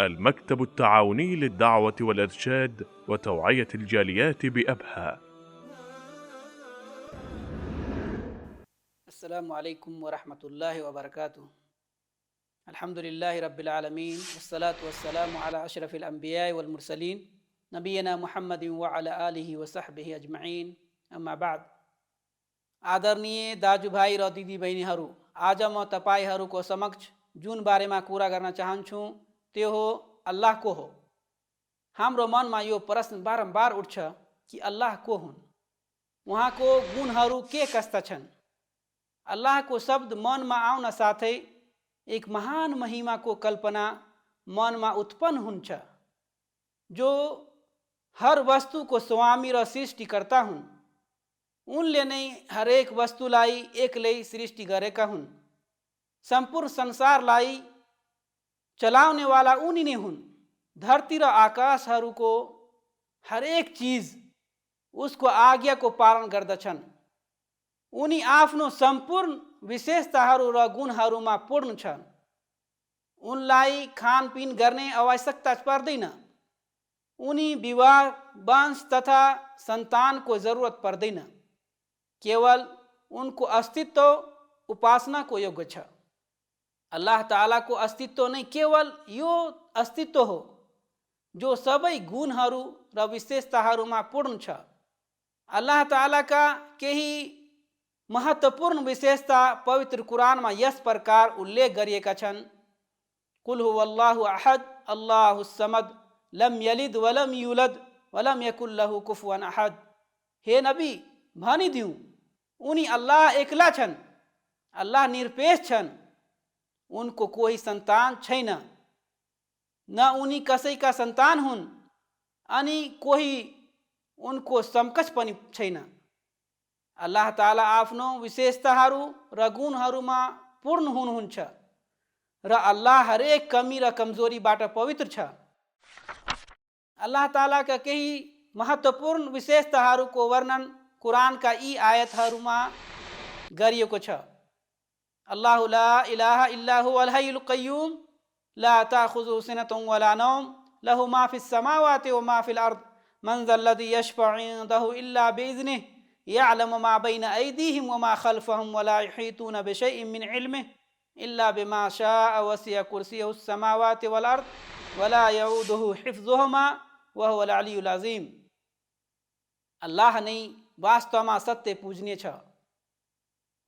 المكتب التعاوني للدعوة والإرشاد وتوعية الجاليات بأبها. السلام عليكم ورحمة الله وبركاته. الحمد لله رب العالمين والصلاة والسلام على أشرف الأنبياء والمرسلين नबीना मुहम्मद व अला आलिहि व सहबिहि अजमईन अम्मा बाद। आदरणीय दाजुभाइ र दिदीबहिनीहरू, आज म तपाईहरूको समक्ष जुन बारेमा कुरा गर्न चाहन्छु त्यो हो अल्लाहको हो। हाम्रो मनमा यो प्रश्न बारम्बार उठ्छ कि अल्लाह को हुन्, उहाँको गुणहरू के कस्ता छन्। अल्लाहको शब्द मनमा आउन साथै एक महान महिमाको कल्पना मनमा उत्पन्न हुन्छ, जो हर वस्तुको स्वामी र सृष्टिकर्ता हुन्। उनले नै हरेक वस्तुलाई एक्लै सृष्टि गरेका हुन्। सम्पूर्ण संसारलाई चलाउनेवाला उनी नै हुन्। धरती र आकाशहरूको हरेक चीज उसको आज्ञाको पालन गर्दछन्। उनी आफ्नो सम्पूर्ण विशेषताहरू र गुणहरूमा पूर्ण छन्। उनलाई खानपिन गर्ने आवश्यकता पर्दैन। उनी विवाह, वंश तथा सन्तानको जरुरत पर्दैन। केवल उनको अस्तित्व उपासनाको योग्य छ। अल्लाह तालाको अस्तित्व नै केवल यो अस्तित्व हो जो सबै गुणहरू र विशेषताहरूमा पूर्ण छ। अल्लाह तालाका केही महत्त्वपूर्ण विशेषता पवित्र कुरानमा यस प्रकार उल्लेख गरिएका छन्। कुल हुवल्लाहु अहद अल्लाहुस समद लम यलिद वलम युलद वलम यकुल लहु कुफुवन अहद। हे नबी, भनिदिऊ, उनी अल्लाह एक्ला छन्, अल्लाह निरपेक्ष छन्, उनको कोही सन्तान छैन, न उनी कसैका सन्तान हुन्, अनि कोही उनको समकक्ष पनि छैन। अल्लाह ताला आफ्नो विशेषताहरू र गुणहरूमा पूर्ण हुनुहुन्छ र अल्लाह हरेक कमी र कमजोरीबाट पवित्र छ। अल्लाह तालाका केही महत्त्वपूर्ण विशेषताहरूको वर्णन कुरानका यी आयतहरूमा गरिएको छ। अल्लाहु ला इलाहा इल्ला हुवल हय्युल क़य्यूम ला ताखुजुहु सिनतुन वला नौम लहु मा फिस समावाति व मा फिल अर्द मन ज़ल्लज़ी यशफ़अउ इंदहु इल्ला बिइज़्निहि यअलमु मा बैन अयदीहिम व मा ख़ल्फ़हुम व ला युहीतूना बिशैइन मिन इल्मिहि इल्ला बिमा शाअ वसिअ कुर्सियहुस समावाति वल अर्द व ला यऊदुहु हिफ़्ज़ुहुमा व हुवल अलियुल अज़ीम। अल्लाह नै वास्तवमा सत्य पूजनीय छ।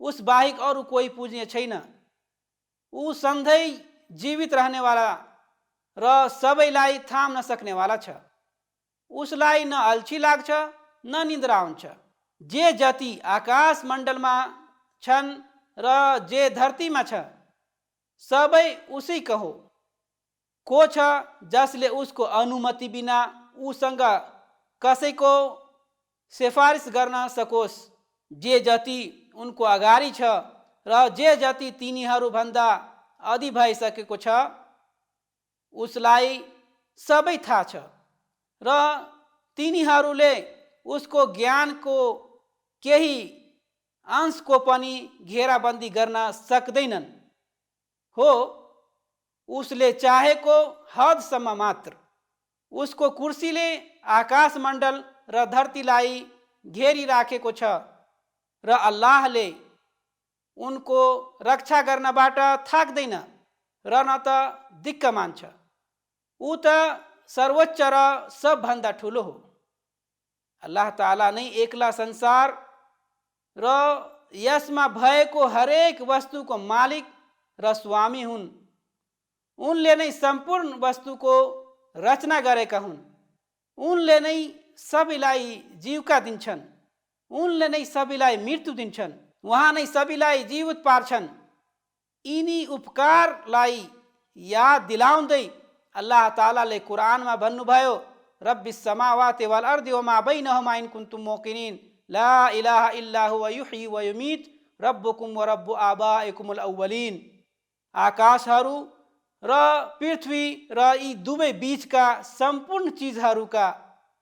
उस बाहेक अरू कोही पूजनीय छैन। ऊ सधैँ जीवित रहनेवाला र सबैलाई थाम्न सक्नेवाला छ। उसलाई न अल्छी लाग्छ न निद्रा आउँछ। जे जति आकाश मण्डलमा छन् र जे धरतीमा छ, सबै उसैको हो। को छ जसले उसको अनुमति बिना उसँग कसैको सिफारिस गर्न सकोस्। जे जति उनको अगाडि छ र जे जति तिनीहरूभन्दा अधि भइसकेको छ, उसलाई सबै थाहा छ र तिनीहरूले उसको ज्ञानको केही अंशको पनि घेराबन्दी गर्न सक्दैनन्। हो, उसले चाहेको हदसम्म मात्र। उसको कुर्सीले आकाश मण्डल र धरतीलाई घेरिराखेको छ र अल्लाहले उनको रक्षा गर्नबाट थाक्दैन र न त दिक्क मान्छ। ऊ त सर्वोच्च र सबभन्दा ठुलो हो। अल्लाह ताला नै एक्ला संसार र यसमा भएको हरेक वस्तुको मालिक र स्वामी हुन्। उनले नै सम्पूर्ण वस्तुको रचना गरेका हुन्। उनले नै सबैलाई जीविका दिन्छन्। उनले नै सबैलाई मृत्यु दिन्छन्। उहाँ नै सबैलाई जीवित पार्छन्। यिनी उपकारलाई याद दिलाउँदै अल्लाह तालाले कुरानमा भन्नुभयो, रब्बिस समावाति वल अर्दि व मा बैनहुमा इन कुन्तुम मूक़िनीन ला इलाहा इल्ला हुवा युह्यी व युमीत रब्बुकुम व रब्बु आबाइकुमुल अव्वलीन। आकाशहरू र पृथ्वी र यी दुवै बीचका सम्पूर्ण चिजहरूका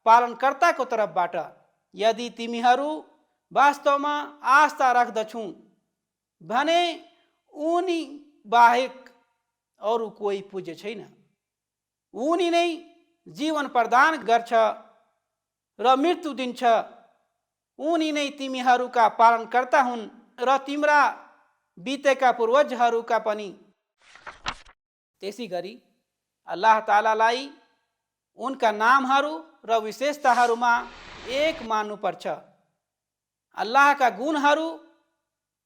पालनकर्ताको तर्फबाट यदि तिमीहरू वास्तवमा आस्था राख्दछौ भने उनी बाहेक अरू कोही पूज्य छैन। उनी नै जीवन प्रदान गर्छ र मृत्यु दिन्छ। उनी नै तिमीहरूका पालनकर्ता हुन् र तिम्रा बितेका पूर्वजहरूका पनि। त्यसै गरी अल्लाह तालालाई उनका नामहरू र विशेषताहरूमा एक मान्नुपर्छ। अल्लाहका गुणहरू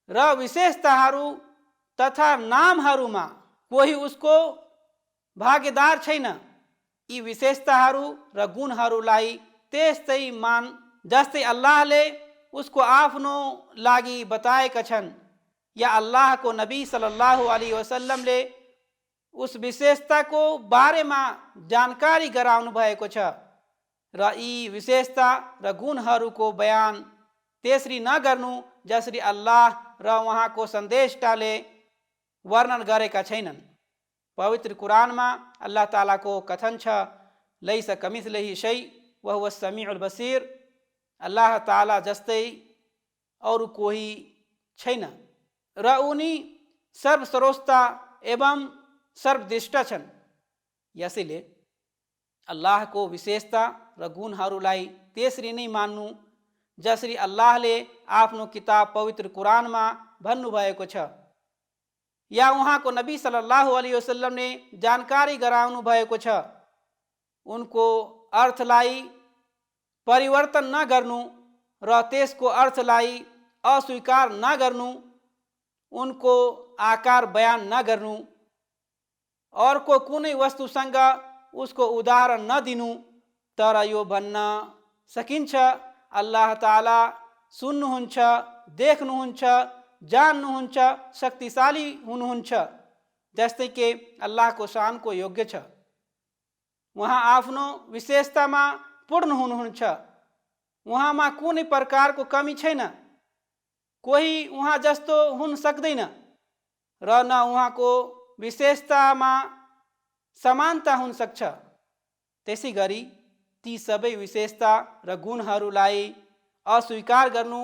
र विशेषताहरू तथा नामहरूमा कोही उसको भागीदार छैन। यी विशेषताहरू र गुणहरूलाई त्यस्तै मान जस्तै अल्लाहले उसको आफ्नो लागि बताएका छन् या अल्लाहको नबी सल्लल्लाहु अलैहि वसल्लमले उस विशेषताको बारेमा जानकारी गराउनु भएको छ र यी विशेषता र गुणहरूको बयान त्यसरी नगर्नु जसरी अल्लाह र उहाँको सन्देशटाले वर्णन गरेका छैनन्। पवित्र कुरानमा अल्लाह तालाको कथन छ, लैस कमिस्लिही शै वहुव समीउल बसीर। अल्लाह ताला जस्तै अरू कोही छैन र उनी सर्वश्रोता एवं सर्वदृष्टा छन्। यसैले अल्लाहको विशेषता र गुणहरूलाई त्यसरी नै मान्नु जसरी अल्लाहले आफ्नो किताब पवित्र कुरानमा भन्नुभएको छ या उहाँको नबी सल्लल्लाहु अलैहि वसल्लमले जानकारी गराउनु भएको छ। उनको अर्थलाई परिवर्तन नगर्नु र त्यसको अर्थलाई अस्वीकार नगर्नु, उनको आकार बयान नगर्नु, अर्को कुनै वस्तुसँग उसको उदाहरण नदिनु। तर यो भन्न सकिन्छ अल्लाह ताला सुन्नुहुन्छ, देख्नुहुन्छ, जान्नुहुन्छ, शक्तिशाली हुनुहुन्छ, जस्तै कि अल्लाहको शानको योग्य छ। उहाँ आफ्नो विशेषतामा पूर्ण हुनुहुन्छ। उहाँमा कुनै प्रकारको कमी छैन। कोही उहाँ जस्तो हुन सक्दैन र न उहाँको विशेषतामा समानता हुन सक्छ। त्यसै गरी ती सबै विशेषता र गुणहरूलाई अस्वीकार गर्नु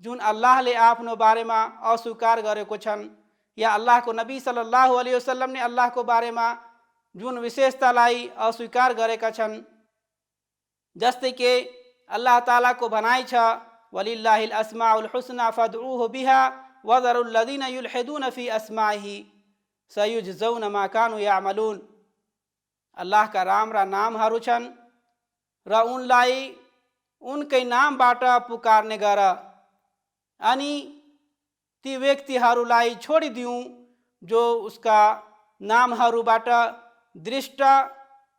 जुन अल्लाहले आफ्नो बारेमा अस्वीकार गरेको छन् या अल्लाहको नबी सल्लल्लाहु अलैहि वसल्लमले अल्लाहको बारेमा जुन विशेषतालाई अस्वीकार गरेका छन्, जस्तै कि अल्लाह तालाको भनाइ छ, वलिल्लाहिल अस्माउल हुस्ना फदउहु बिहा वज़रुल लज़ीना युल्हिदून फी अस्माइही सयुजज़ौना मा कानु यामलून। अल्लाहका राम्रा नामहरू छन् र उनलाई उनकै नामबाट पुकार्ने गर अनि ती व्यक्तिहरूलाई छोडिदिउँ जो उसका नामहरूबाट दृष्ट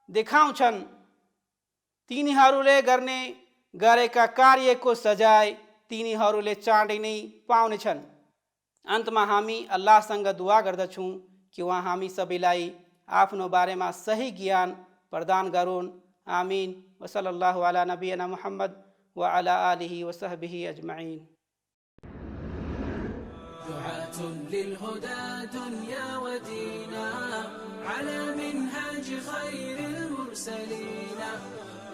देखाउँछन्। तिनीहरूले गर्ने गरेका कार्यको सजाय तिनीहरूले चाँडै नै पाउनेछन्। अन्तमा हामी अल्लाहसँग दुआ गर्दछौँ कि उहाँ हामी सबैलाई आफ्नो बारेमा सही ज्ञान प्रदान गरून्। आमीन। वसल्लल्लाहु अला नबियना मुहम्मद व अला आलिहि व सहबिहि अजमईन। दुआत लिलहुदा दुनिया व दीना अला मिनहाज खैरिल मुरसलीन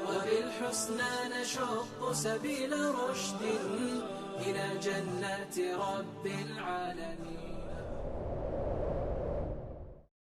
وبالحسنى نشق سبيل رشد إلى جنات رب العالمين.